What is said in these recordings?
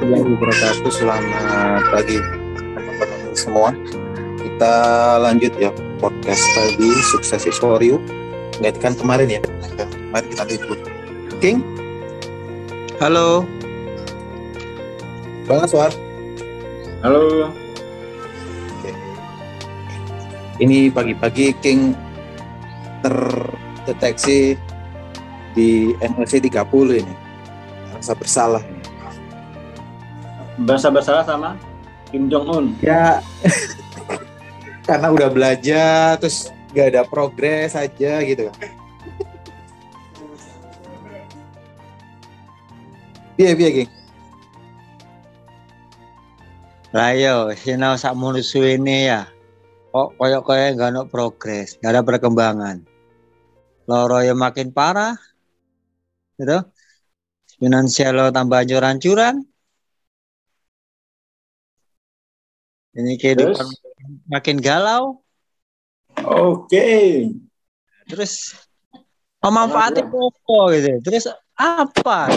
Warahmatullahi wabarakatuh. Selamat pagi teman-teman semua. Kita lanjut ya podcast tadi, Sukses is for you. Gantikan kemarin ya. Kemarin kita libur. King, Halo, Bang Aswar. Halo. Ini pagi-pagi King terdeteksi di NLC 30 ini. Rasa bersalah ini. Bersalah sama Kim Jong Un. Ya, karena udah belajar terus gak ada progres aja gitu. Iya, King. Rayo, sinau sak munusu ini ya. Kok koyok nggak ada progres, nggak ada perkembangan. Loro ya makin parah, gitu. Finansial lo tambah hancur-hancuran. Ini kehidupan makin galau. Oke. Terus memanfaatin apa gitu. Terus apa?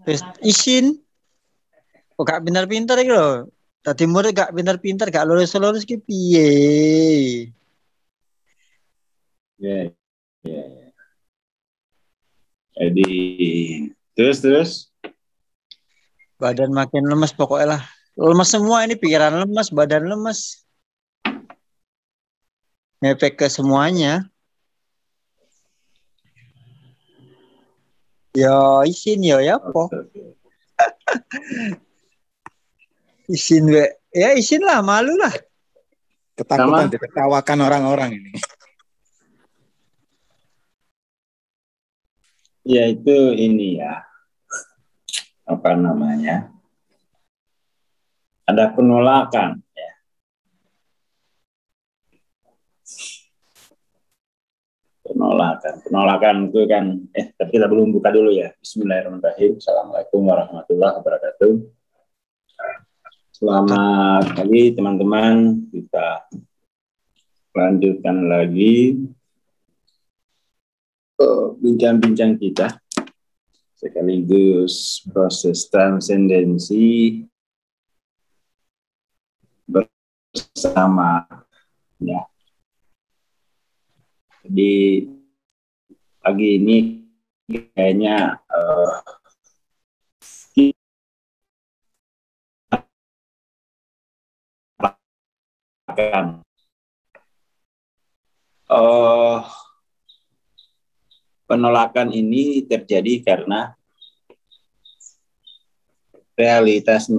Terus izin. Kok gak pintar-pintar gitu loh. Tadi murid gak pintar-pintar, gak lulus-lulus ki piye. Ya. Jadi terus. Badan makin lemes pokoknya lah. Lemes semua ini, pikiran lemes, badan lemes. Ngefek ke semuanya. Yo izin yo ya po. Izin we. Ya izin lah, malu lah. Ketakutan ditertawakan orang-orang ini. Ya itu ini ya. Apa namanya? Ada penolakan ya. Penolakan itu kan tapi kita belum buka dulu ya. Bismillahirrahmanirrahim. Assalamualaikum warahmatullahi wabarakatuh. Selamat pagi teman-teman. Kita lanjutkan lagi bincang-bincang kita sekaligus proses transendensi bersama ya. Jadi pagi ini kayaknya penolakan ini terjadi karena realitas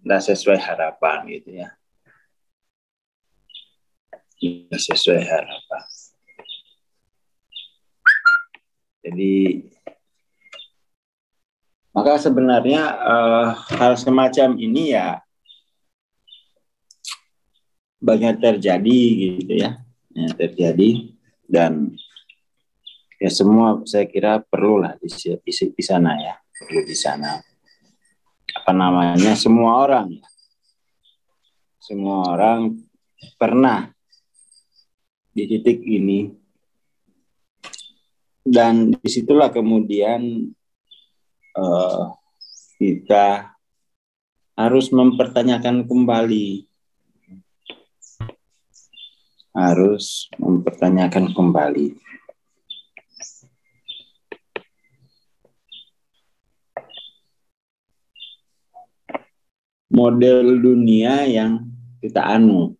tidak sesuai harapan gitu ya. Tidak sesuai harapan. Jadi maka sebenarnya hal semacam ini ya banyak terjadi gitu ya. Terjadi dan ya semua saya kira perlulah di sana ya, perlu di sana. Apa namanya, semua orang pernah di titik ini dan disitulah kemudian kita harus mempertanyakan kembali, model dunia yang kita anut.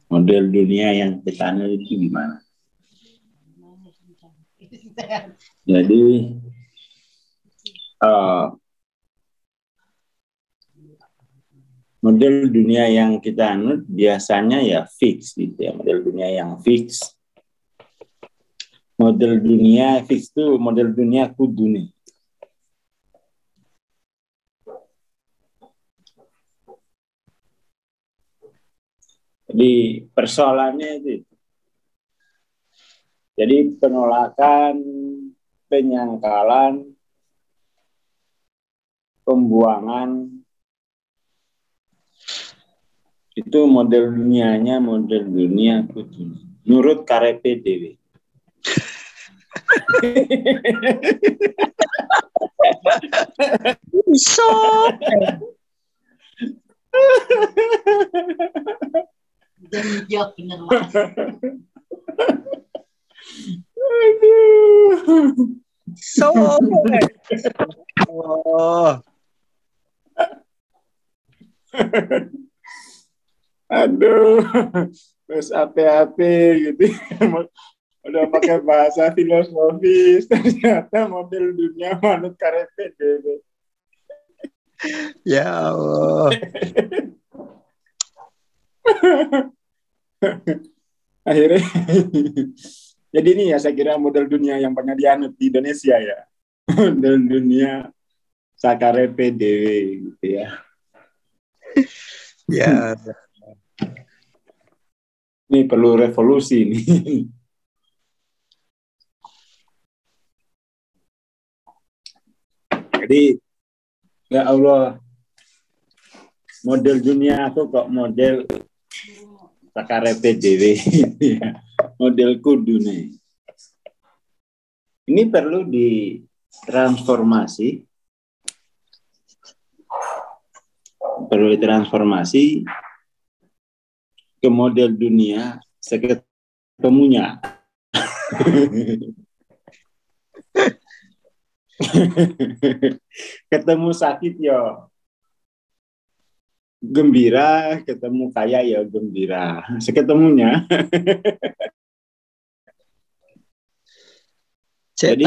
Model dunia yang kita anut itu gimana? Jadi model dunia yang kita anut biasanya ya fix gitu ya, model dunia yang fix. Model dunia fix itu model dunia kudu nih. Jadi persoalannya itu. Jadi penolakan, penyangkalan, pembuangan Itu model dunianya, model dunia kudu. Menurut karepe dewe. Iso. Iya bener. So. Oh. Aduh, terus apa-apa gitu. Udah pakai bahasa filosofis, ternyata model dunia manut karepe dewe. Ya Allah. Akhirnya, jadi ini ya saya kira model dunia yang pernah dianut di Indonesia ya. Model dunia sakarepe dewe gitu ya. Ya. Ini perlu revolusi nih. Jadi, ya Allah, model dunia aku kok model sakarepe dewe. Model kudu nih. Ini perlu ditransformasi. Perlu ditransformasi ke model dunia seketemunya. Ketemu sakit ya gembira, ketemu kaya ya gembira. Seketemunya. Jadi,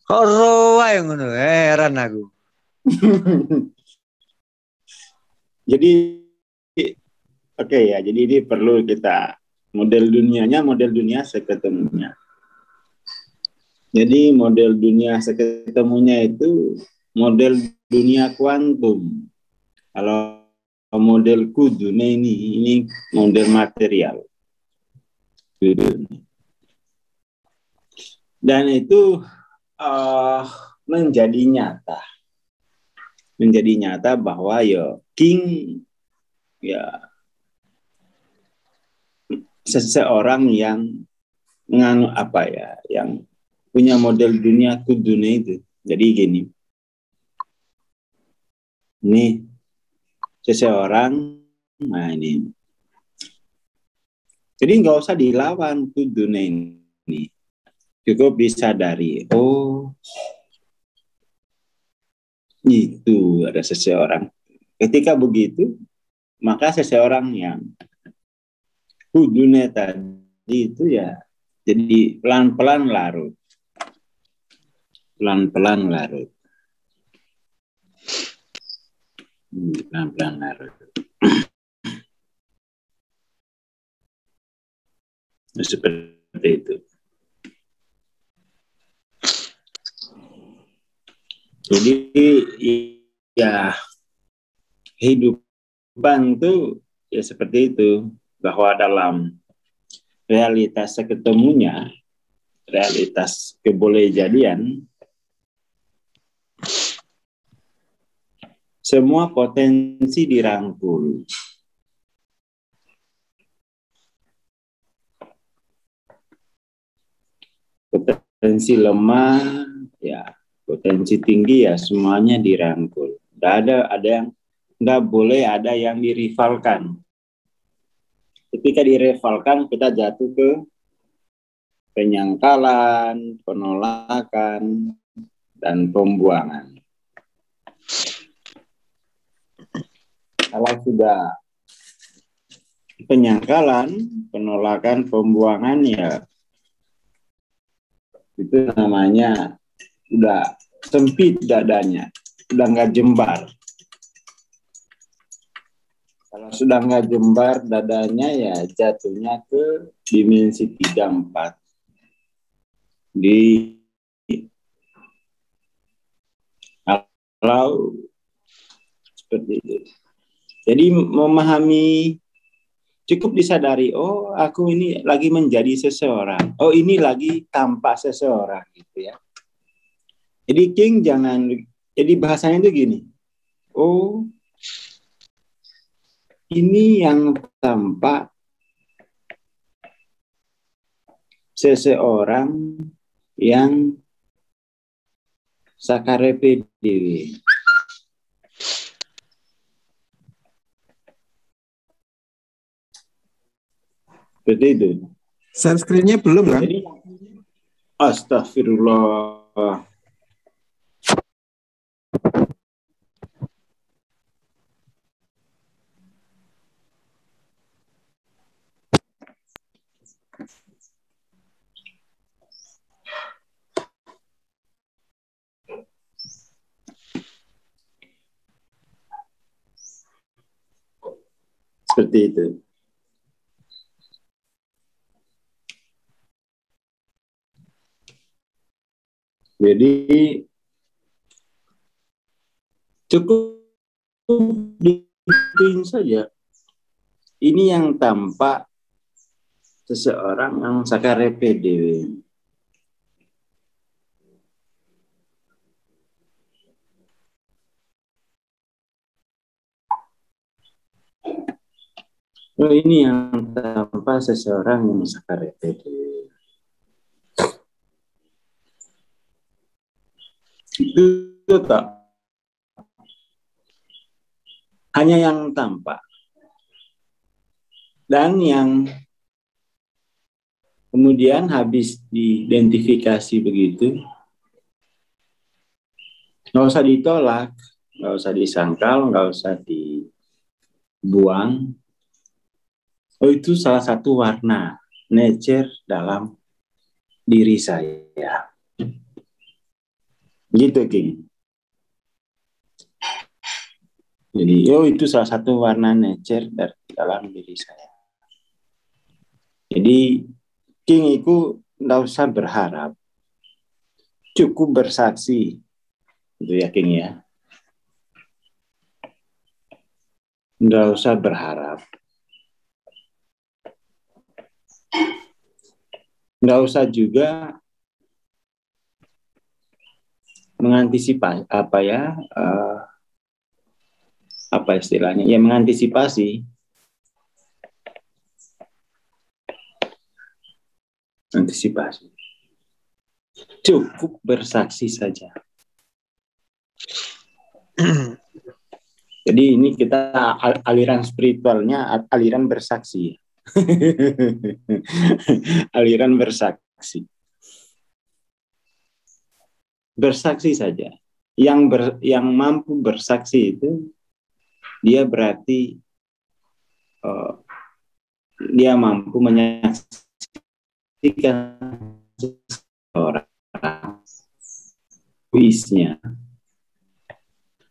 kok roa yang ngono, heran aku. Jadi oke ya, jadi ini perlu kita model dunia seketemunya. Jadi model dunia seketemunya itu model dunia kuantum. Kalau model kudune ini model material. Dan itu menjadi nyata bahwa ya king ya seseorang yang yang punya model dunia kudune itu. Jadi gini, ini seseorang, nah ini, jadi nggak usah dilawan kudune ini, cukup disadari, oh itu ada seseorang. Ketika begitu, maka seseorang yang kudune tadi itu ya jadi pelan-pelan larut. Pelan-pelan larut. Pelan-pelan larut. Seperti itu. Jadi ya kehidupan itu ya seperti itu, bahwa dalam realitas seketemunya, realitas kebolehjadian, semua potensi dirangkul. Potensi lemah, ya potensi tinggi ya semuanya dirangkul. Nggak boleh ada yang dirivalkan. Ketika dirivalkan, kita jatuh ke penyangkalan, penolakan, dan pembuangan. Kalau sudah penyangkalan, penolakan, pembuangan ya itu namanya udah sempit dadanya, udah nggak jembar. Kalau sudah nggak jembar dadanya ya jatuhnya ke dimensi 3-4. Kalau seperti itu. Jadi memahami, cukup disadari, oh aku ini lagi menjadi seseorang, oh ini lagi tampak seseorang gitu ya. Jadi King jangan, jadi bahasanya itu gini, oh ini yang tampak seseorang yang sakarepe dewe. Seperti itu. Share screen-nya belum kan? Jadi, astagfirullah. Seperti itu. Jadi cukup diikutin saja. Ini yang tampak seseorang yang sakarepe dewe. Oh, ini yang tampak seseorang yang sakarepe dewe. Itu tak hanya yang tampak dan yang kemudian habis diidentifikasi begitu, nggak usah ditolak, nggak usah disangkal, nggak usah dibuang. Oh, itu salah satu warna nature dalam diri saya. Gitu, King. Jadi, itu salah satu warna nature dari dalam diri saya. Jadi, King itu nggak usah berharap, cukup bersaksi, gitu ya, King ya. Nggak usah berharap, nggak usah juga mengantisipasi apa istilahnya ya, mengantisipasi, cukup bersaksi saja. Jadi ini kita aliran spiritualnya aliran bersaksi. Aliran bersaksi. Bersaksi saja. Yang mampu bersaksi itu dia berarti dia mampu menyaksikan orang puisnya,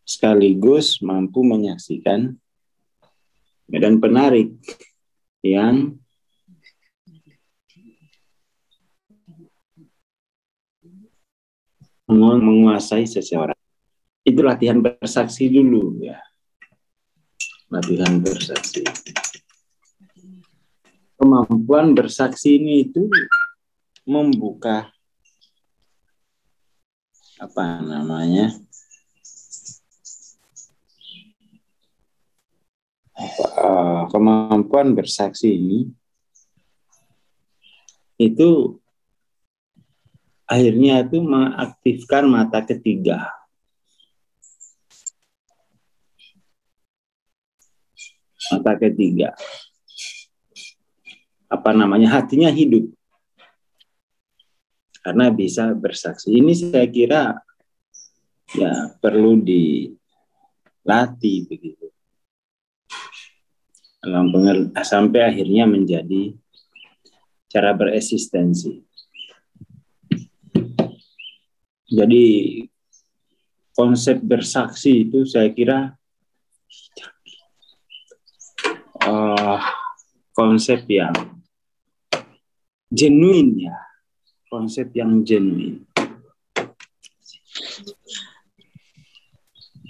sekaligus mampu menyaksikan medan penarik yang menguasai seseorang. Itu latihan bersaksi dulu ya. Latihan bersaksi. Kemampuan bersaksi ini itu membuka apa namanya? Kemampuan bersaksi ini itu akhirnya itu mengaktifkan mata ketiga. Mata ketiga. Apa namanya? Hatinya hidup. Karena bisa bersaksi. Ini saya kira ya perlu dilatih begitu. Sampai akhirnya menjadi cara bereksistensi. Jadi konsep bersaksi itu saya kira konsep yang genuine ya, konsep yang genuine.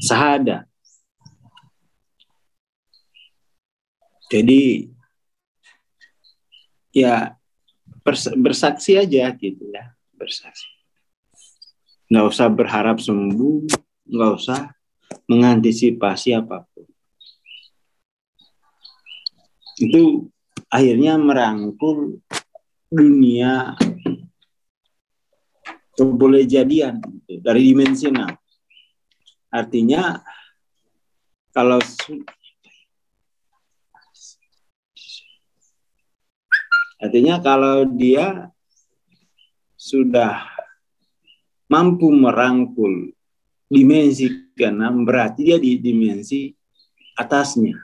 Sahada. Jadi ya bersaksi aja gitu ya, bersaksi. Nggak usah berharap sembuh, nggak usah mengantisipasi apapun. itu akhirnya merangkul dunia kebolehjadian dari dimensi 6. Artinya kalau dia sudah mampu merangkul dimensi ke-6, berarti dia di dimensi atasnya,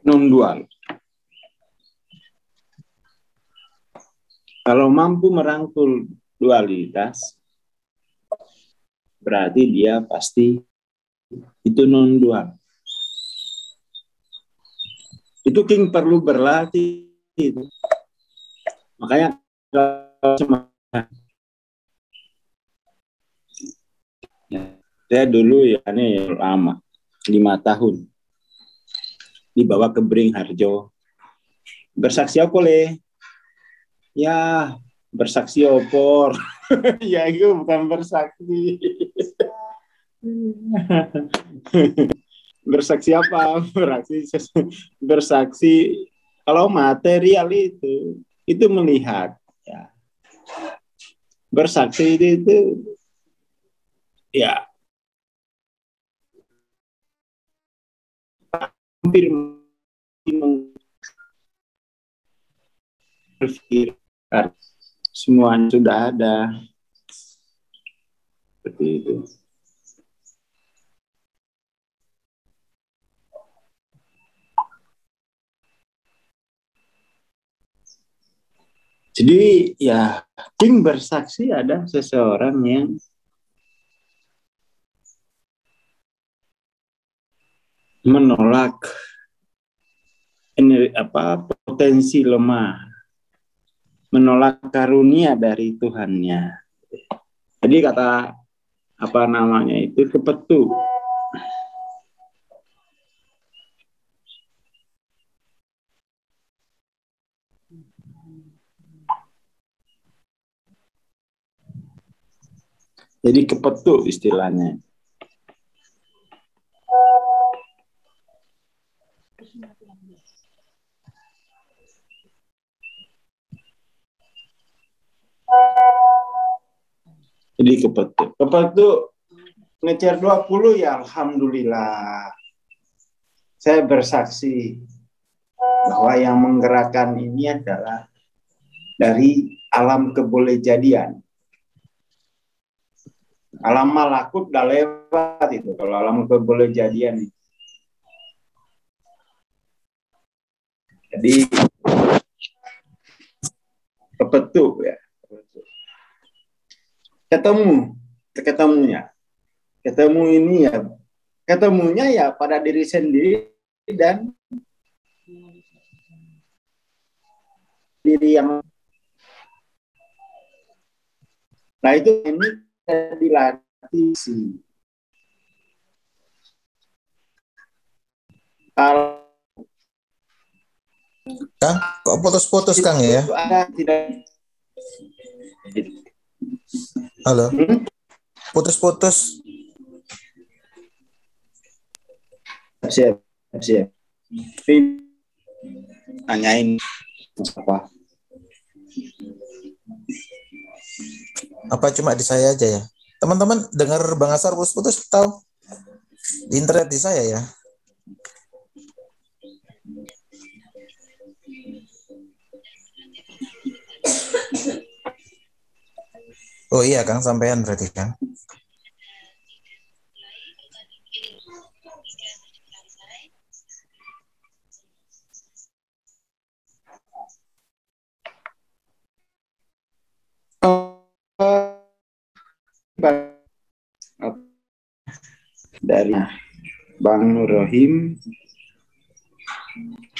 non-dual. Kalau mampu merangkul dualitas, berarti dia pasti itu non-dual. Itu King perlu berlatih itu. Makanya saya dulu ya ini lama 5 tahun dibawa ke Beringharjo, bersaksi apa le? Ya bersaksi opor. Ya itu bukan bersaksi. Bersaksi apa? Bersaksi kalau material itu melihat ya. Bersaksi itu ya hampir berpikir semuanya sudah ada seperti itu. Jadi ya King bersaksi ada seseorang yang menolak potensi lemah, menolak karunia dari Tuhannya. Jadi kata itu kepetu. Jadi kepetu istilahnya. Jadi kepetu ngecer 20 ya alhamdulillah. Saya bersaksi bahwa yang menggerakkan ini adalah dari alam kebolehjadian. Alam malakut udah lewat itu, kalau alam kebolehjadian itu. Jadi kepetu ya. Ketemunya ya pada diri sendiri dan diri yang. Nah itu ini dilatih sih. Kalau Kang, kok putus-putus Kang ya? ada tidak. Halo, putus-putus. Siap. Tanyain apa? Apa cuma di saya aja ya? Teman-teman dengar Bang Asar putus-putus tahu? Di internet di saya ya. Oh iya Kang, sampean berarti Kang. Dari Bang Nur Rohim.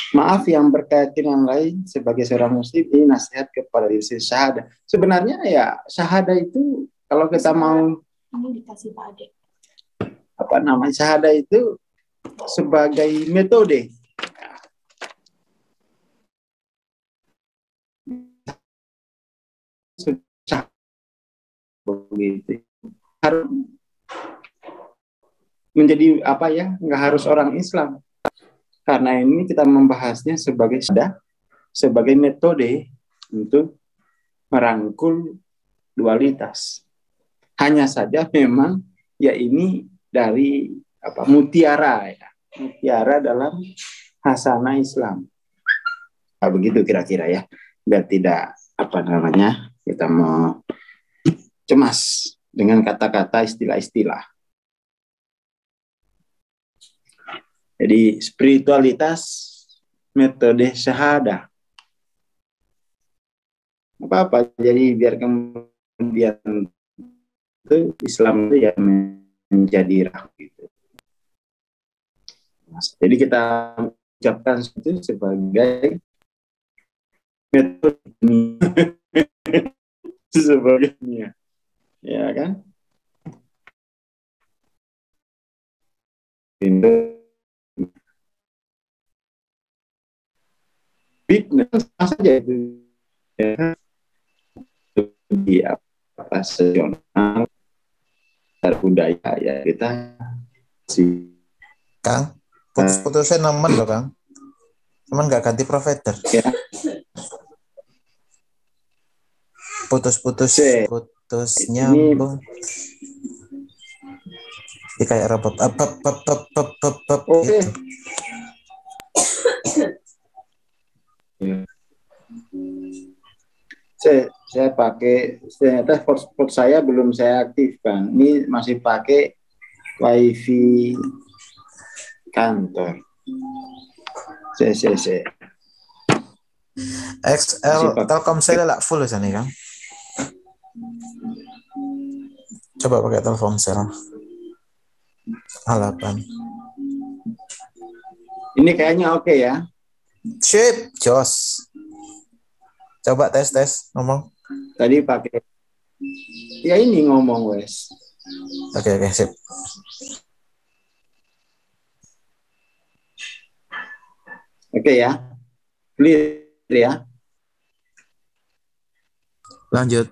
Maaf yang berkaitan dengan lain, sebagai seorang muslim ini nasihat kepada diri syahadah. Sebenarnya ya syahadah itu kalau kita mau dikasih Pak Ade. Syahadah itu sebagai metode. Begitu. Harus menjadi nggak harus orang Islam. karena ini kita membahasnya sebagai metode untuk merangkul dualitas. Hanya saja memang ya ini dari mutiara ya, mutiara dalam hasanah Islam. Nah, begitu kira-kira ya, biar tidak kita mau cemas dengan kata-kata istilah-istilah. Jadi spiritualitas metode syahadah. Apa-apa, jadi biar kemudian itu Islam itu ya menjadi gitu. Jadi kita ucapkan itu sebagai metode sebagainya, ya kan? Fitness saja itu ya, di nasional budaya ya kita si Kang, putus-putusnya nemen loh Kang. Cuman nggak ganti provider. ya. Putus Ini nyambung. Ini kayak robot. oke. Gitu. Saya pakai, ternyata hotspot saya belum saya aktifkan. Ini masih pakai wifi kantor. CCC. XL Telkomsel lah full sana Kang. Coba pakai Telkomsel. Halapan. Ini kayaknya oke ya. Sip, jos. Coba tes ngomong. Tadi pakai. Ya ini ngomong wes. Oke, sip. Oke ya. Clear ya. Lanjut.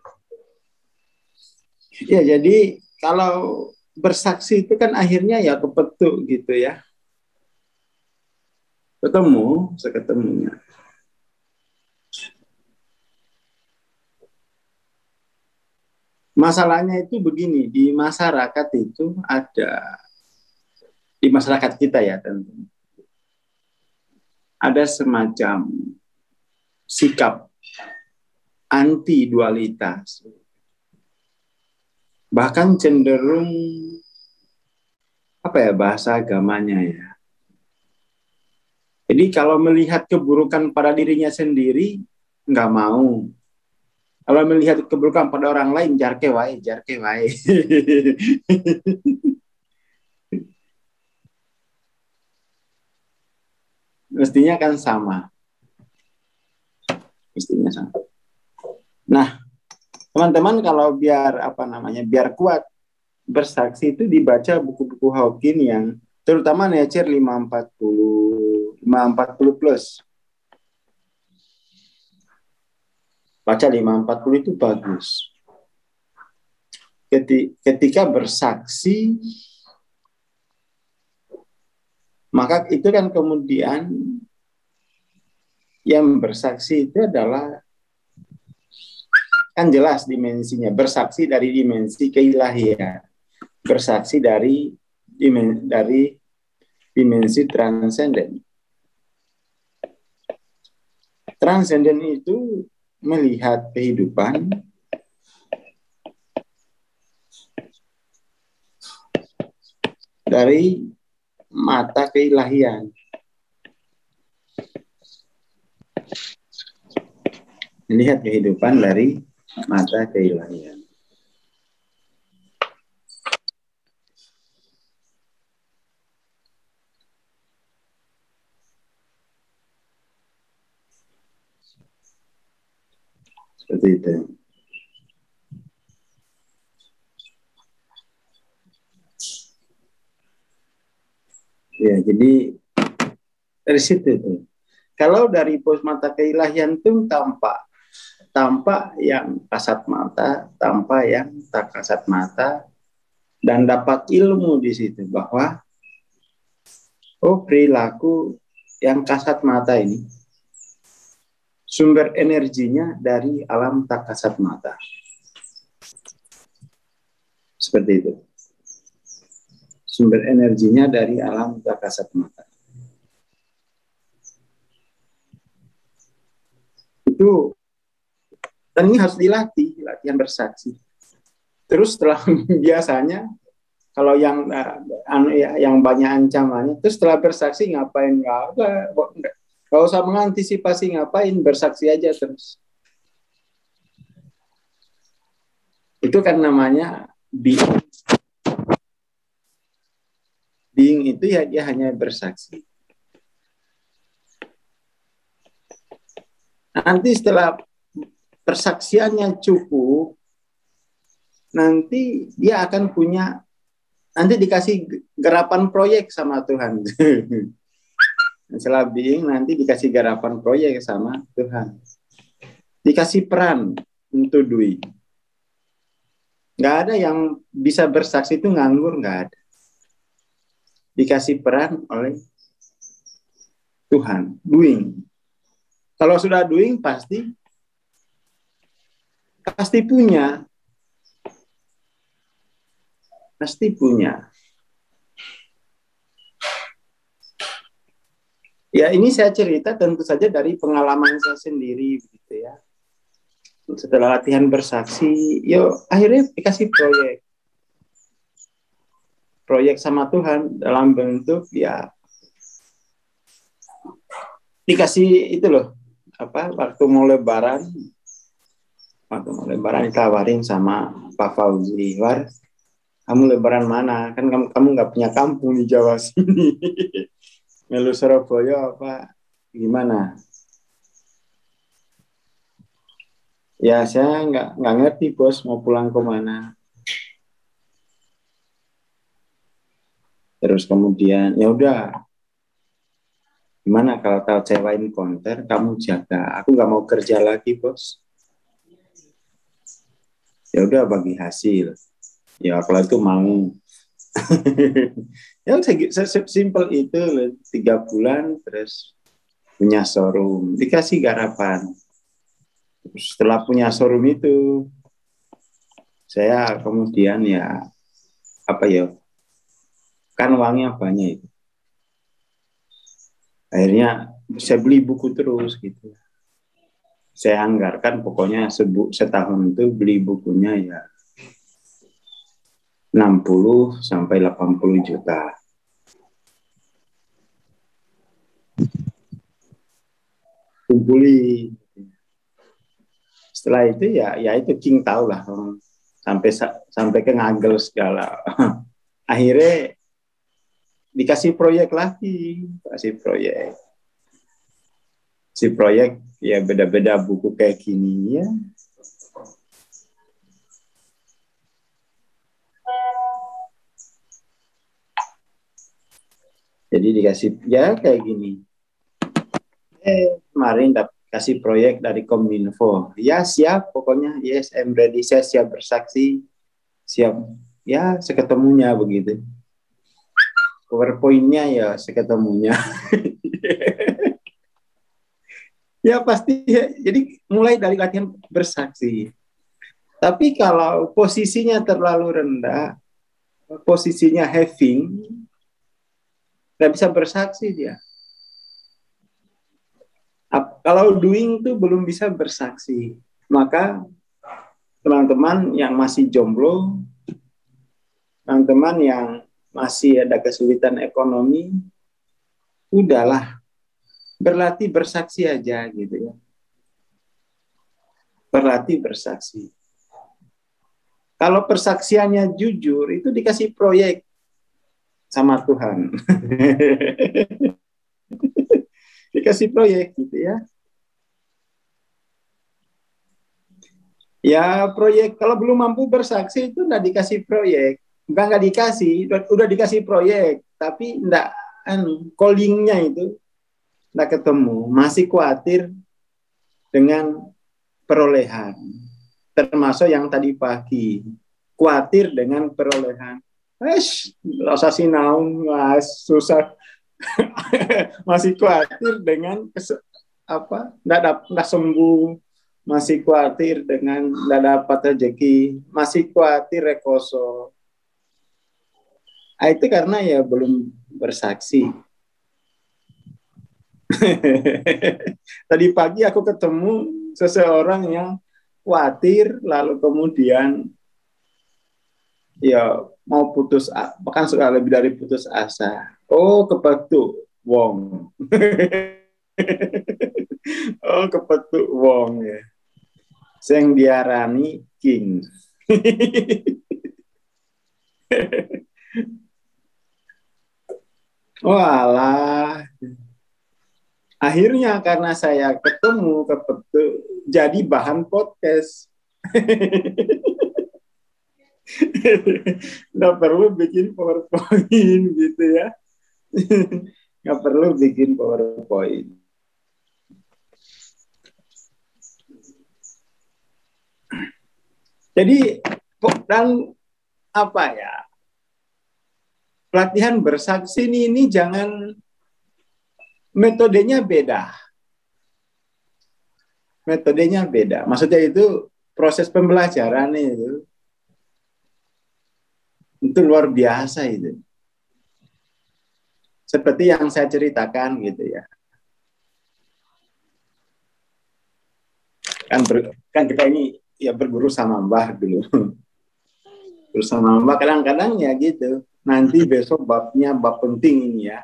Ya jadi kalau bersaksi itu kan akhirnya ya kepetuk gitu ya. Seketemunya. Masalahnya itu begini, di masyarakat itu ada, di masyarakat kita ya tentu, ada semacam sikap anti dualitas. Bahkan cenderung bahasa agamanya ya. Jadi kalau melihat keburukan pada dirinya sendiri nggak mau. Kalau melihat keburukan pada orang lain jarke wae. Mestinya kan sama. Nah, teman-teman kalau biar biar kuat bersaksi itu dibaca buku-buku Hawking yang terutama Nature 540 plus. Baca 540 itu bagus. Ketika bersaksi, maka itu kan kemudian yang bersaksi itu adalah kan jelas dimensinya, bersaksi dari dimensi keilahian, bersaksi dari dimensi transenden. Transenden itu melihat kehidupan dari mata keilahian. Melihat kehidupan dari mata keilahian. Seperti itu. Ya, jadi dari situ tuh. Kalau dari pos mata keilahian itu tampak yang kasat mata, tampak yang tak kasat mata, dan dapat ilmu di situ bahwa perilaku yang kasat mata ini, sumber energinya dari alam tak kasat mata. Seperti itu. Sumber energinya dari alam tak kasat mata. Itu, dan ini harus dilatih, latihan bersaksi. Terus setelah biasanya, kalau yang banyak ancamannya, terus setelah bersaksi ngapain? Nggak usah mengantisipasi ngapain, bersaksi aja terus. Itu kan namanya being. Being itu ya dia hanya bersaksi. Nanti setelah persaksiannya cukup, nanti dia akan punya, nanti dikasih garapan proyek sama Tuhan. Setelah being nanti dikasih garapan proyek sama Tuhan. Dikasih peran untuk doing. Nggak ada yang bisa bersaksi itu nganggur, nggak ada. Dikasih peran oleh Tuhan, doing. Kalau sudah doing pasti punya. Pasti punya. Ya ini saya cerita tentu saja dari pengalaman saya sendiri, begitu ya. Setelah latihan bersaksi, akhirnya dikasih proyek sama Tuhan dalam bentuk ya dikasih itu loh, waktu mau lebaran ditawarin sama Pak Fauzi, kamu lebaran mana? Kan kamu nggak punya kampung di Jawa sini. Melu Surabaya apa gimana? Ya saya nggak ngerti bos mau pulang kemana. Terus kemudian ya udah, gimana kalau tahu sewain konter kamu jaga? Aku nggak mau kerja lagi bos. Ya udah bagi hasil. Ya kalau itu mau. Ya simpel itu 3 bulan terus punya showroom, dikasih garapan. Setelah punya showroom itu saya kemudian kan uangnya banyak itu. Akhirnya saya beli buku terus gitu. Saya anggarkan pokoknya setahun itu beli bukunya ya 60 sampai 80 juta. Kumpuli. Setelah itu ya itu King tahu lah, sampai ke ngagel segala. Akhirnya dikasih proyek lagi, si proyek ya beda-beda buku kayak gini ya. Jadi dikasih ya kayak gini. Kemarin kasih proyek dari Kominfo. Ya siap pokoknya, yes I'm ready, saya siap bersaksi, siap ya seketemunya begitu. PowerPoint-nya ya seketemunya. Ya pasti ya. Jadi mulai dari latihan bersaksi. Tapi kalau posisinya terlalu rendah, posisinya having, nggak bisa bersaksi dia. Kalau doing itu belum bisa bersaksi, maka teman-teman yang masih jomblo, teman-teman yang masih ada kesulitan ekonomi, udahlah berlatih bersaksi aja gitu ya. Berlatih bersaksi. Kalau persaksiannya jujur, itu dikasih proyek sama Tuhan. Dikasih proyek gitu ya. Ya proyek, kalau belum mampu bersaksi itu nggak dikasih proyek. Nggak dikasih, udah dikasih proyek, tapi nggak, callingnya itu nggak ketemu. Masih khawatir dengan perolehan. Termasuk yang tadi pagi, khawatir dengan perolehan. Rasa sinau, susah. masih khawatir dengan nggak sembuh, masih khawatir dengan nggak dapat rezeki, masih khawatir rekoso. Itu karena ya belum bersaksi. Tadi pagi aku ketemu seseorang yang khawatir, lalu kemudian ya mau putus, bahkan sudah lebih dari putus asa. Oh, kepetuk wong. Oh, kepetuk wong ya. Sing diarani king. Walah. Akhirnya karena saya ketemu kepetuk, jadi bahan podcast. Nggak perlu bikin PowerPoint gitu ya. Nggak perlu bikin PowerPoint. Jadi, dan apa ya, pelatihan bersaksi ini jangan, metodenya beda. Metodenya beda. Maksudnya itu proses pembelajaran itu luar biasa itu. Seperti yang saya ceritakan gitu ya. Kan kita ini ya berguru sama Mbah dulu. Bersama Mbah kadang-kadang ya gitu. Nanti besok babnya bab penting ini ya.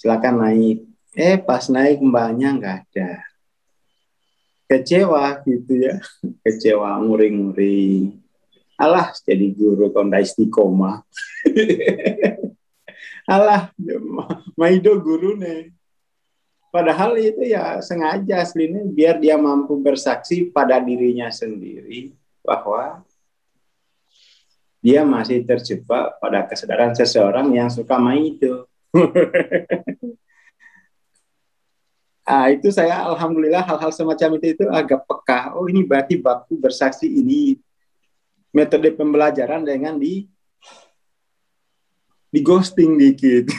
Silakan naik. Pas naik Mbahnya nggak ada. Kecewa gitu ya. Kecewa, nguring-nguring. Alah, jadi guru konda istiqomah. Alah, maido guru nih. Padahal itu ya sengaja aslinya biar dia mampu bersaksi pada dirinya sendiri bahwa dia masih terjebak pada kesadaran seseorang yang suka maido. Itu saya alhamdulillah hal-hal semacam itu agak peka. Oh, ini berarti baku bersaksi ini metode pembelajaran dengan di ghosting dikit.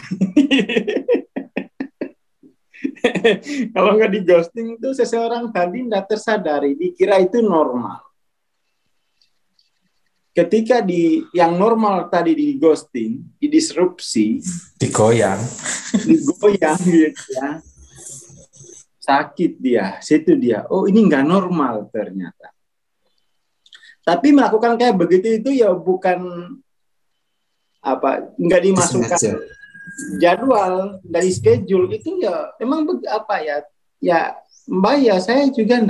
Kalau nggak di ghosting itu seseorang tadi nggak tersadari, dikira itu normal. Ketika yang normal tadi di ghosting, didisrupsi, digoyang gitu ya, sakit dia, situ dia. Oh, ini nggak normal ternyata. Tapi melakukan kayak begitu itu ya bukan nggak dimasukkan jadwal dari schedule itu ya emang Mbak ya saya juga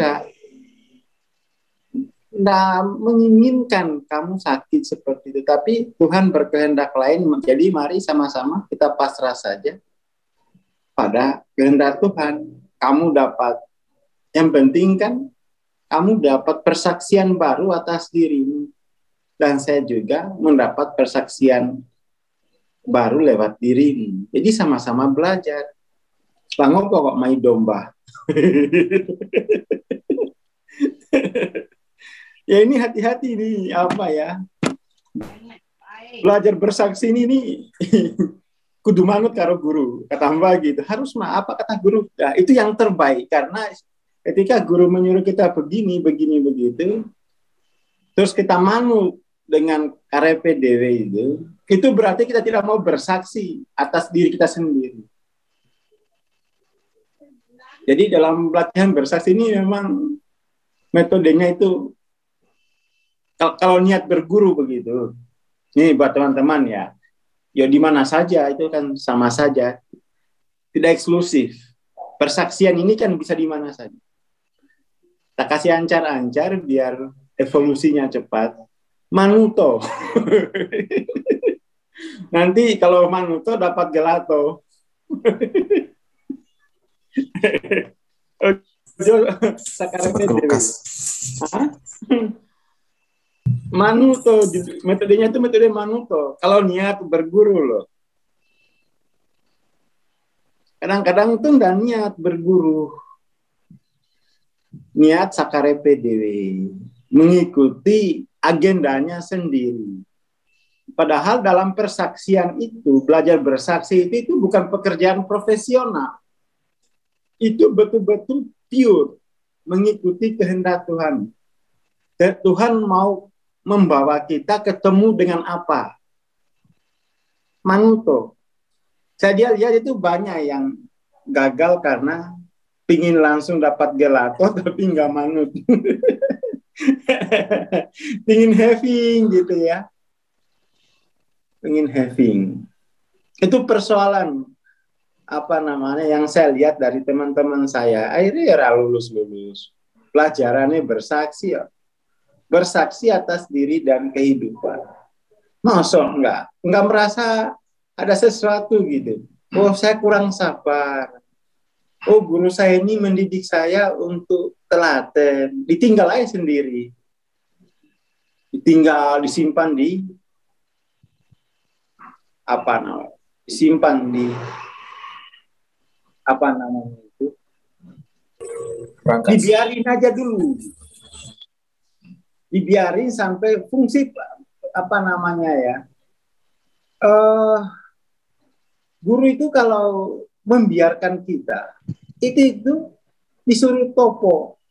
nggak menginginkan kamu sakit seperti itu, tapi Tuhan berkehendak lain. Jadi mari sama-sama kita pasrah saja pada kehendak Tuhan. Kamu dapat, yang penting kan kamu dapat persaksian baru atas dirimu, dan saya juga mendapat persaksian baru lewat dirimu. Jadi sama-sama belajar. Langop kok main domba. Ya ini hati-hati nih belajar bersaksi ini kudu manut karo guru, kata Mbak gitu. Harus apa kata guru? Nah, itu yang terbaik karena ketika guru menyuruh kita begini begitu, terus kita manut dengan karepe dewe itu berarti kita tidak mau bersaksi atas diri kita sendiri. Jadi dalam pelatihan bersaksi ini memang metodenya itu kalau niat berguru begitu. Ini buat teman-teman ya di mana saja itu kan sama saja. Tidak eksklusif. Persaksian ini kan bisa di mana saja. Tak kasih ancar-ancar biar evolusinya cepat. Manuto. Nanti kalau manuto dapat gelato. Sekarang Manuto, metodenya itu metode Manuto. Kalau niat berguru loh. Kadang-kadang itu nggak niat berguru. Niat sakarepe dewe. Mengikuti agendanya sendiri. Padahal dalam persaksian itu, belajar bersaksi itu bukan pekerjaan profesional. Itu betul-betul pure, mengikuti kehendak Tuhan. Dan Tuhan mau membawa kita ketemu dengan apa? Manuto. Saya lihat itu banyak yang gagal karena pingin langsung dapat gelato tapi nggak manut. Pingin having gitu ya. Pingin having. Itu persoalan apa namanya yang saya lihat dari teman-teman saya. Akhirnya ya lulus-lulus. Pelajarannya bersaksi ya. Bersaksi atas diri dan kehidupan. Masa enggak merasa ada sesuatu gitu. Oh, saya kurang sabar. Oh, guru saya ini mendidik saya untuk telaten. Ditinggal aja sendiri. Ditinggal, disimpan di apa namanya? Disimpan di apa namanya itu? Rangkas. Dibiarin aja dulu. Dibiarin sampai fungsi apa namanya ya? Guru itu kalau membiarkan kita, itu disuruh topo.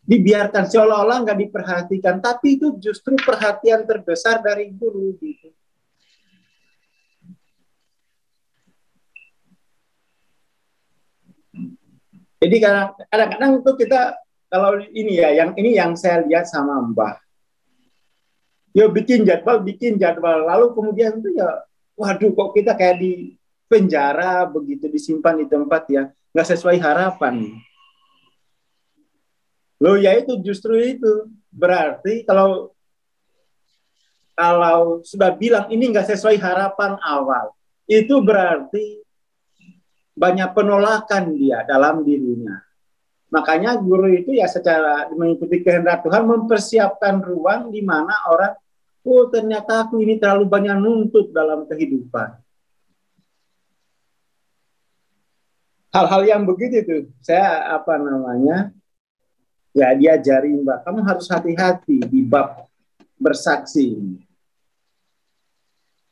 Dibiarkan seolah-olah nggak diperhatikan, tapi itu justru perhatian terbesar dari guru gitu. Jadi kadang-kadang itu kita kalau ini ya, yang saya lihat sama Mbah. Ya bikin jadwal, lalu kemudian itu ya, waduh kok kita kayak di penjara begitu, disimpan di tempat ya nggak sesuai harapan. Loh ya itu justru itu berarti kalau sudah bilang ini nggak sesuai harapan awal, itu berarti banyak penolakan dia dalam dirinya. Makanya guru itu ya secara mengikuti kehendak Tuhan mempersiapkan ruang di mana orang, oh ternyata aku ini terlalu banyak nuntut dalam kehidupan. Hal-hal yang begitu tuh, saya apa namanya, ya diajari Mbak, kamu harus hati-hati di bab bersaksi.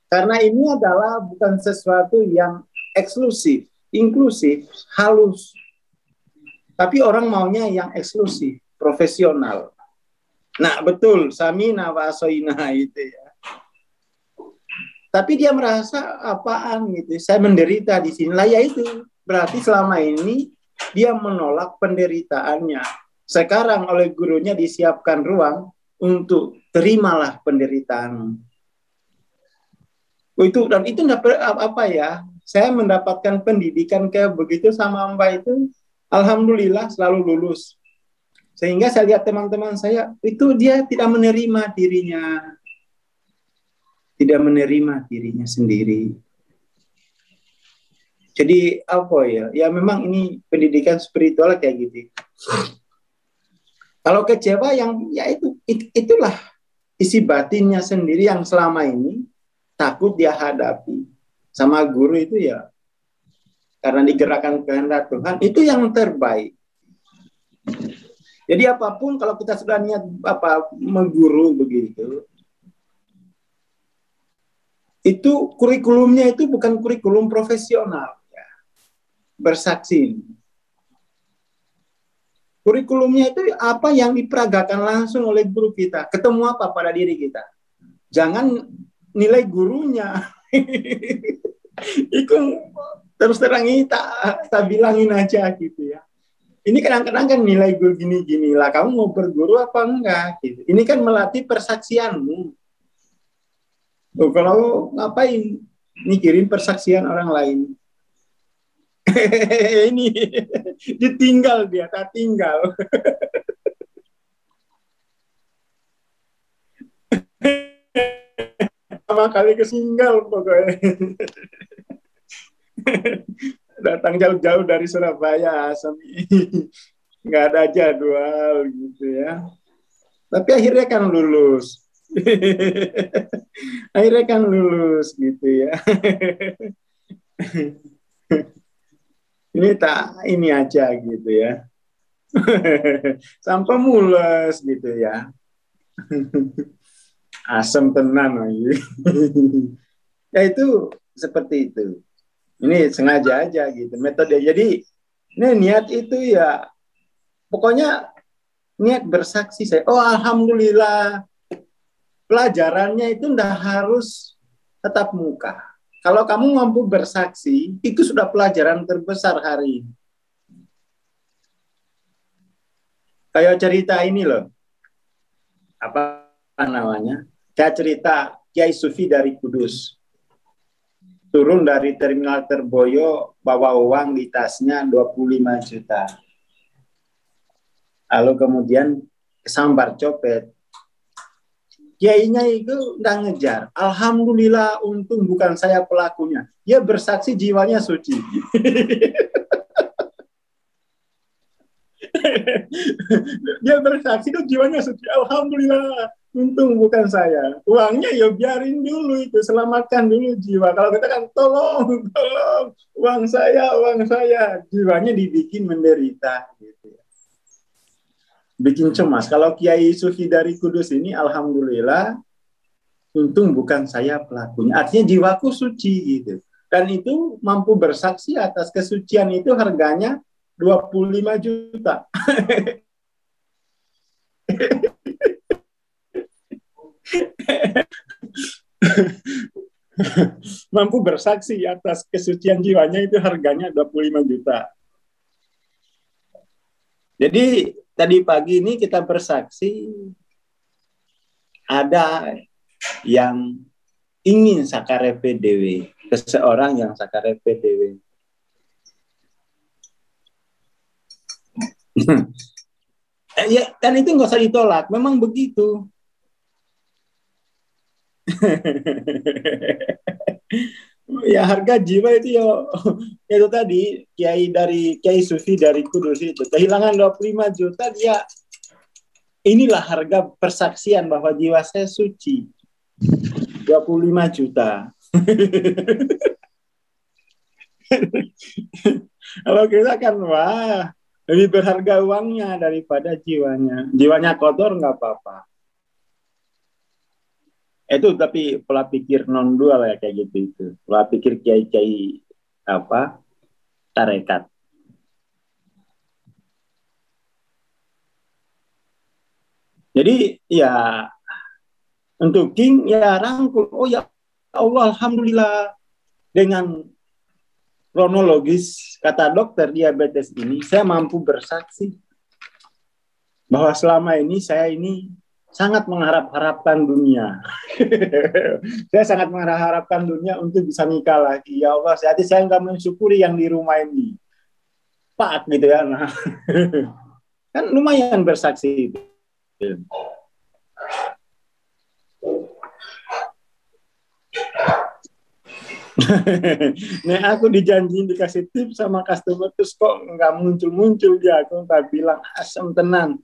Karena ini adalah bukan sesuatu yang eksklusif, inklusif, halus. Tapi orang maunya yang eksklusif, profesional. Nah betul, samina wa asoina itu ya. Tapi dia merasa apaan gitu, saya menderita di sini. Lah ya itu, berarti selama ini dia menolak penderitaannya. Sekarang oleh gurunya disiapkan ruang untuk terimalah penderitaan. Dan itu apa ya? Saya mendapatkan pendidikan kayak begitu sama Mbak itu, alhamdulillah selalu lulus. Sehingga saya lihat teman-teman saya itu dia tidak menerima dirinya. Tidak menerima dirinya sendiri. Jadi apa ya? Ya memang ini pendidikan spiritual kayak gitu. Kalau kecewa yang ya itulah isi batinnya sendiri yang selama ini takut dia hadapi. Sama guru itu ya karena digerakkan kehendak Tuhan itu yang terbaik. Jadi apapun kalau kita sudah niat mengguru begitu, itu kurikulumnya itu bukan kurikulum profesional ya. Bersaksi. Kurikulumnya itu apa yang diperagakan langsung oleh guru kita. Ketemu apa pada diri kita. Jangan nilai gurunya. Itu terus terang ini tak bilangin aja gitu ya. Ini kadang-kadang kan nilai guru gini-gini lah. Kamu mau berguru apa enggak? Gitu. Ini kan melatih persaksianmu. Oh, kalau ngapain mikirin persaksian orang lain? Ini ditinggal dia, tak tinggal. Sama kali kesinggal pokoknya. Datang jauh-jauh dari Surabaya, nggak ada jadwal gitu ya. Tapi akhirnya kan lulus. Akhirnya kan lulus gitu ya. Ini aja gitu ya. Sampai mules gitu ya. Asam tenan lagi. Ya itu seperti itu. Ini sengaja aja gitu metode. Jadi ini niat itu ya pokoknya niat bersaksi saya. Oh alhamdulillah pelajarannya itu ndak harus tetap muka. Kalau kamu mampu bersaksi itu sudah pelajaran terbesar hari ini. Kayak cerita ini loh. Apa namanya? Kayak cerita Kiai Sufi dari Kudus. Turun dari terminal Terboyo, bawa uang di tasnya 25 juta. Lalu kemudian kesambar copet. Kiainya itu nggak ngejar. Alhamdulillah untung bukan saya pelakunya. Dia bersaksi jiwanya suci. Dia bersaksi itu jiwanya suci. Alhamdulillah untung bukan saya. Uangnya ya biarin dulu itu, selamatkan dulu jiwa. Kalau kita kan tolong uang saya. Jiwanya dibikin menderita gitu. Bikin cemas. Kalau Kiai Sufi dari Kudus ini alhamdulillah untung bukan saya pelakunya. Artinya jiwaku suci gitu. Dan itu mampu bersaksi atas kesucian itu harganya 25 juta. Mampu bersaksi atas kesucian jiwanya itu harganya 25 juta. Jadi tadi pagi ini kita bersaksi ada yang ingin sakarepe dewe, seseorang yang sakarepe dewe. Ya, dan itu nggak usah ditolak, memang begitu. Ya harga jiwa itu ya itu tadi Kiai Sufi dari Kudus itu kehilangan 25 juta dia inilah harga persaksian bahwa jiwa saya suci. 25 juta. Kalau kita kan wah lebih berharga uangnya daripada jiwanya. Jiwanya kotor nggak apa-apa. Itu tapi pola pikir non dual ya kayak gitu itu. Pola pikir kiai-kiai apa tarekat. Jadi ya untuk King ya rangkul. Oh ya Allah alhamdulillah dengan kronologis kata dokter diabetes ini saya mampu bersaksi bahwa selama ini saya ini sangat mengharapkan dunia. Saya sangat mengharapkan dunia untuk bisa nikah lagi. Ya Allah, saya nggak mensyukuri yang di rumah ini. Pak gitu ya. Nah, kan lumayan bersaksi. Nih aku dijanjiin dikasih tips sama customer terus kok nggak muncul dia. Aku nggak bilang asam tenan.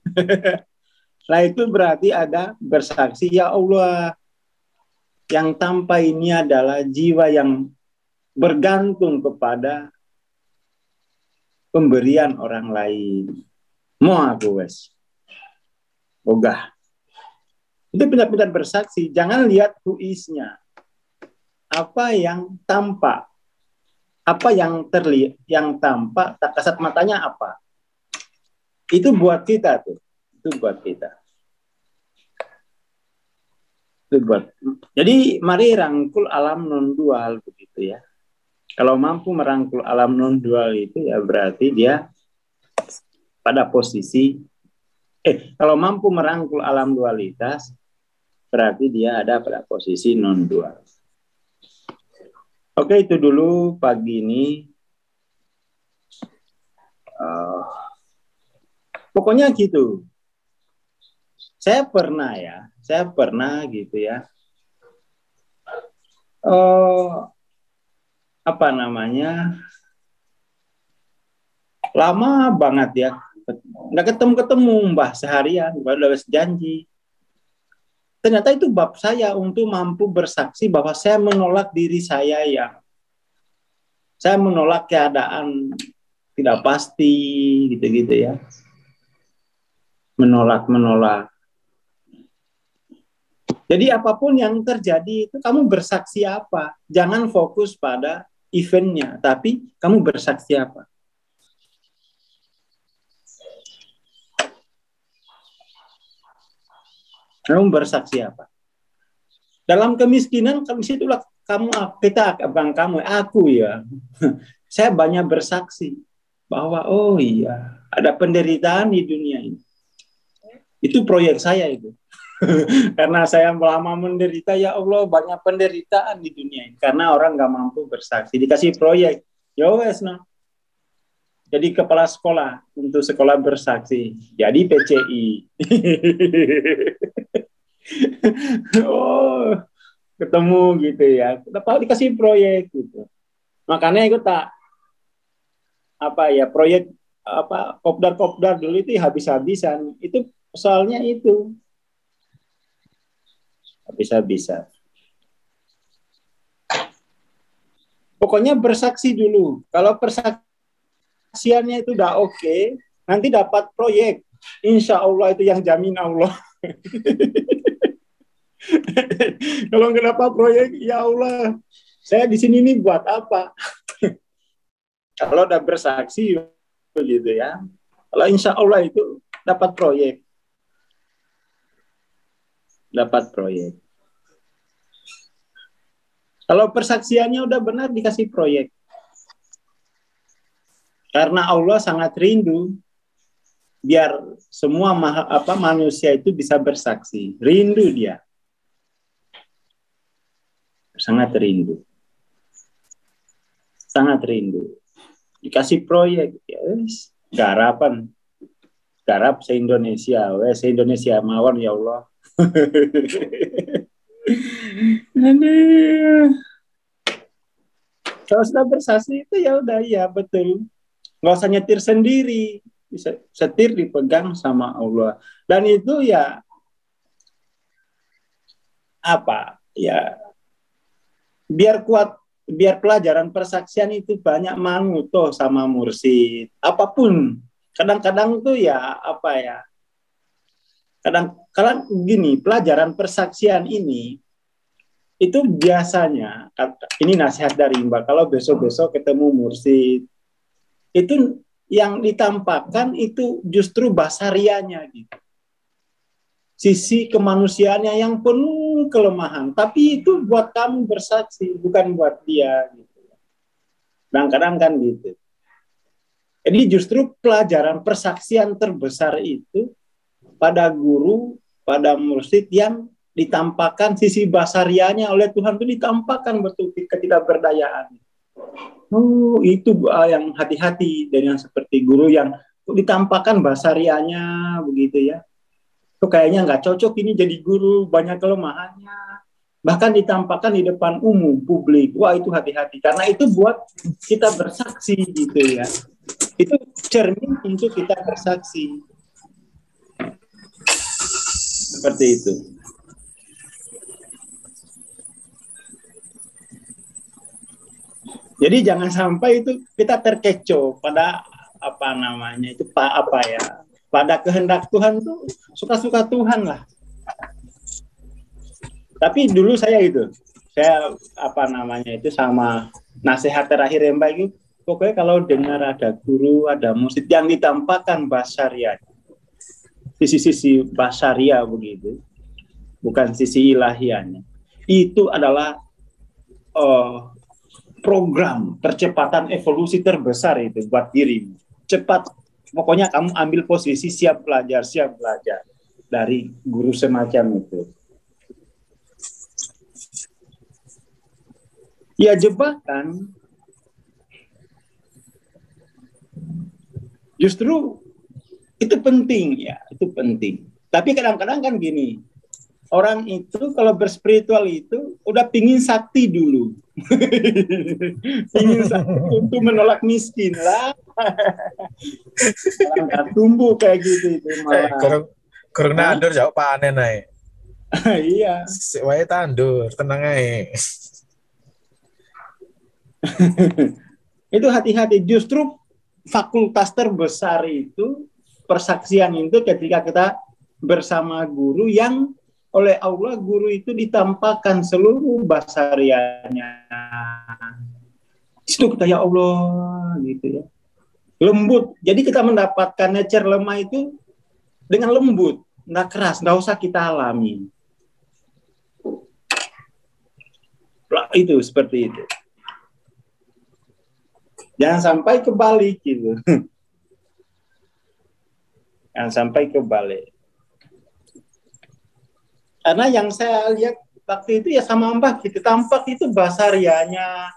Nah itu berarti ada bersaksi ya Allah yang tanpa ini adalah jiwa yang bergantung kepada pemberian orang lain. Mau aku wes, ogah. Itu benar-benar bersaksi. Jangan lihat who-is-nya. Apa yang tampak, apa yang terlihat, yang tampak tak kasat matanya apa. Itu buat kita tuh. Itu buat kita. Itu buat. Jadi mari rangkul alam non dual begitu ya. Kalau mampu merangkul alam non dual itu ya berarti dia pada posisi kalau mampu merangkul alam dualitas berarti dia ada pada posisi non dual. Oke, itu dulu pagi ini. Pokoknya gitu. Saya pernah gitu ya. Apa namanya? Lama banget ya. Nggak ketemu Mbah seharian, baru udah janji. Ternyata itu bab saya untuk mampu bersaksi bahwa saya menolak diri saya saya menolak keadaan tidak pasti gitu-gitu ya. Menolak. Jadi apapun yang terjadi itu kamu bersaksi apa? Jangan fokus pada eventnya, tapi kamu bersaksi apa? Kamu bersaksi apa? Dalam kemiskinan, situlah aku ya. Saya banyak bersaksi bahwa oh iya, ada penderitaan di dunia ini. Itu proyek saya itu. Karena saya lama menderita, ya Allah banyak penderitaan di dunia ini. Karena orang nggak mampu bersaksi. Dikasih proyek, ya wes nah. Jadi kepala sekolah untuk sekolah bersaksi. Jadi PCI. Oh, ketemu gitu ya. Dapat dikasih proyek gitu. Makanya itu tak proyek kopdar dulu itu habis-habisan. Itu soalnya itu habis-habisan. Pokoknya bersaksi dulu. Kalau persaksiannya itu udah oke, nanti dapat proyek. Insya Allah itu yang jamin Allah. Kalau nggak dapat proyek, ya Allah, saya di sini nih buat apa? Kalau udah bersaksi gitu ya. Kalau insya Allah itu dapat proyek. Dapat proyek. Kalau persaksiannya udah benar dikasih proyek. Karena Allah sangat rindu biar semua manusia itu bisa bersaksi. Rindu dia. Sangat rindu. Sangat rindu. Dikasih proyek, ya wes, garapan. Garap se-Indonesia, wes se-Indonesia mawon ya Allah. Kalau sudah bersaksi itu ya udah ya betul. Nggak usah nyetir sendiri, bisa setir dipegang sama Allah. Dan itu ya biar kuat, biar pelajaran persaksian itu banyak toh sama mursid. Apapun, kadang-kadang tuh kadang-kadang gini, pelajaran persaksian ini itu biasanya, ini nasihat dari Mbak, kalau besok-besok ketemu mursid, itu yang ditampakkan itu justru basarianya gitu. Sisi kemanusiaannya yang penuh kelemahan, tapi itu buat kamu bersaksi, bukan buat dia gitu. Kadang-kadang kan gitu. Jadi justru pelajaran persaksian terbesar itu pada guru, pada mursid yang ditampakkan sisi basarianya oleh Tuhan, itu ditampakkan betul ketidakberdayaan. Oh, itu yang hati-hati dengan seperti guru yang ditampakkan basarianya begitu ya. Itu kayaknya nggak cocok ini jadi guru, banyak kelemahannya. Bahkan ditampakkan di depan umum, publik. Wah, itu hati-hati. Karena itu buat kita bersaksi gitu ya. Itu cermin untuk kita bersaksi. Seperti itu. Jadi jangan sampai itu kita terkecoh pada pada kehendak Tuhan tuh suka-suka Tuhan lah. Tapi dulu saya sama nasihat terakhir yang baik, pokoknya kalau dengar ada guru, ada mursyid yang ditampakkan basariah, sisi-sisi basariah begitu, bukan sisi ilahiannya, itu adalah program percepatan evolusi terbesar itu buat dirimu. Cepat, pokoknya kamu ambil posisi siap belajar dari guru semacam itu. Ya, jebakan justru itu penting ya, itu penting. Tapi kadang-kadang kan gini, orang itu kalau berspiritual itu udah pingin sakti dulu. Pingin sakti untuk menolak miskin lah. Nggak tumbuh kayak gitu itu malah. Kurang nandur jauh panen ae. Iya. Wae tandur, tenang ae. Itu hati-hati, justru fakultas terbesar itu persaksian itu ketika kita bersama guru yang oleh Allah guru itu ditampakkan seluruh basarianya. Itu kita ya Allah gitu ya. Lembut. Jadi kita mendapatkan nature lemah itu dengan lembut, nggak keras, nggak usah kita alami. Itu seperti itu. Jangan sampai kebalik gitu. Jangan sampai kebalik. Karena yang saya lihat waktu itu ya sama Mbak gitu, tampak itu basarianya,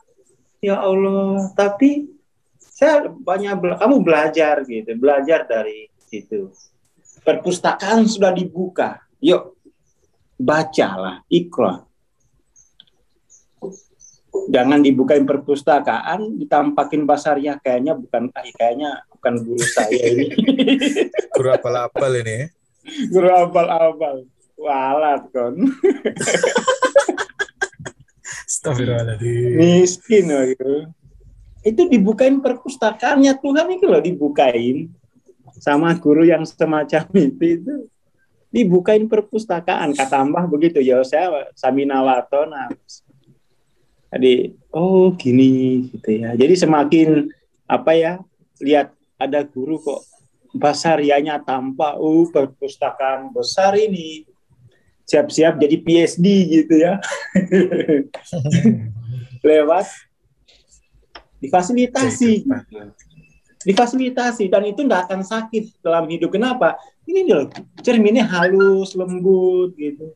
ya Allah. Tapi saya kamu belajar gitu, belajar dari situ. Perpustakaan sudah dibuka, yuk bacalah, ikra. Jangan dibukain perpustakaan, ditampakin basariah kayaknya bukan guru saya ini. Guru apal-apal ini. Guru abal-abal. Walat kon. Astagfirullahaladzim. Miskin gitu. Itu dibukain perpustakaannya Tuhan itu loh, dibukain sama guru yang semacam itu dibukain perpustakaan, kata Mbah begitu ya, saya saminawatona. Jadi oh gini gitu ya. Jadi semakin lihat ada guru kok basarianya tampak, perpustakaan besar ini. Siap-siap jadi PhD gitu ya. Lewat difasilitasi. Difasilitasi dan itu tidak akan sakit dalam hidup. Kenapa? Ini loh, cerminnya halus, lembut gitu.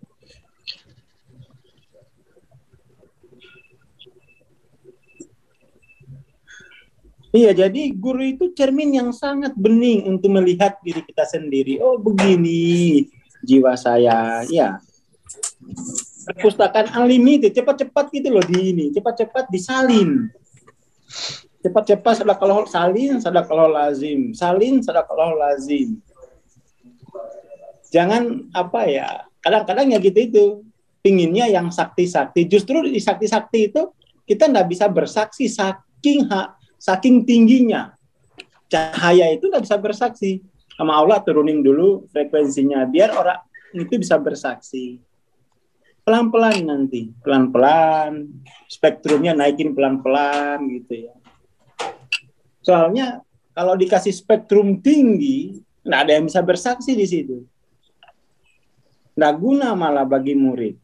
Iya, jadi guru itu cermin yang sangat bening untuk melihat diri kita sendiri. Oh, begini jiwa saya, ya. Perpustakaan unlimited, cepat-cepat gitu loh cepat-cepat disalin. Cepat-cepat sadaqallahu lazim. Salin sadaqallahu lazim. Jangan kadang-kadang ya gitu itu. Pinginnya yang sakti-sakti. Justru di sakti-sakti itu kita nggak bisa bersaksi saking tingginya. Cahaya itu nggak bisa bersaksi. Sama Allah turunin dulu frekuensinya biar orang itu bisa bersaksi. Pelan-pelan nanti, pelan-pelan, spektrumnya naikin pelan-pelan gitu ya. Soalnya kalau dikasih spektrum tinggi, nggak ada yang bisa bersaksi di situ. Nggak guna malah bagi murid.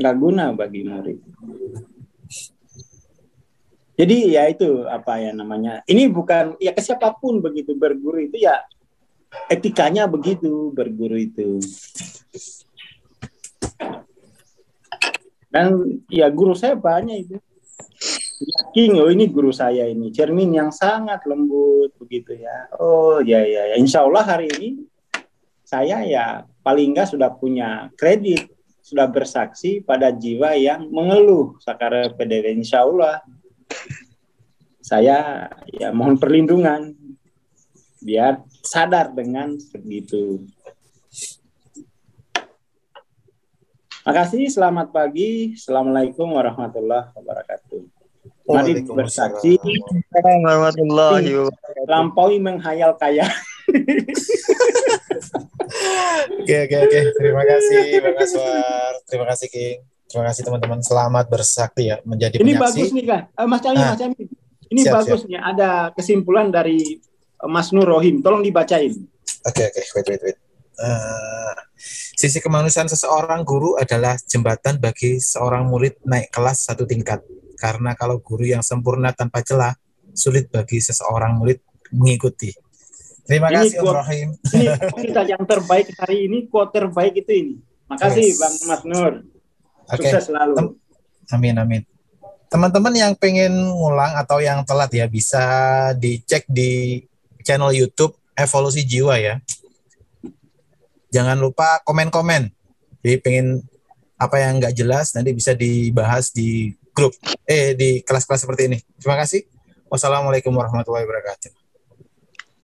Nggak guna bagi murid. Jadi ya itu ini bukan ya ke siapapun begitu berguru itu ya etikanya begitu berguru itu. Dan ya guru saya banyak itu. Yakin ini guru saya ini cermin yang sangat lembut begitu ya. Oh ya insya Allah hari ini saya ya paling enggak sudah punya kredit, sudah bersaksi pada jiwa yang mengeluh sakara PDW. Insya Allah saya ya mohon perlindungan biar sadar dengan begitu. Makasih, selamat pagi. Assalamualaikum warahmatullahi wabarakatuh. Mari bersaksi. Warahmatullahi wabarakatuh. Lampaui menghayal kaya. Oke. Terima kasih Bang Aswar. Terima kasih King. Terima kasih teman-teman. Selamat bersaksi ya menjadi Ini penyaksi. bagus nih kan, Mas Cami. Ini siap, bagus nih. Ada kesimpulan dari Mas Nur Rohim. Tolong dibacain. Oke. Wait. Sisi kemanusiaan seseorang guru adalah jembatan bagi seorang murid naik kelas satu tingkat. Karena kalau guru yang sempurna tanpa celah, sulit bagi seseorang murid mengikuti. Terima kasih Om Rohim. Ini kita yang terbaik hari ini, quote terbaik itu ini. Makasih Bang Mas Nur. Sukses selalu. Amin. Teman-teman yang pengen ngulang atau yang telat ya, bisa dicek di channel YouTube Evolusi Jiwa ya. Jangan lupa komen-komen. Jadi pengen apa yang nggak jelas nanti bisa dibahas di grup, di kelas-kelas seperti ini. Terima kasih. Wassalamualaikum warahmatullahi wabarakatuh.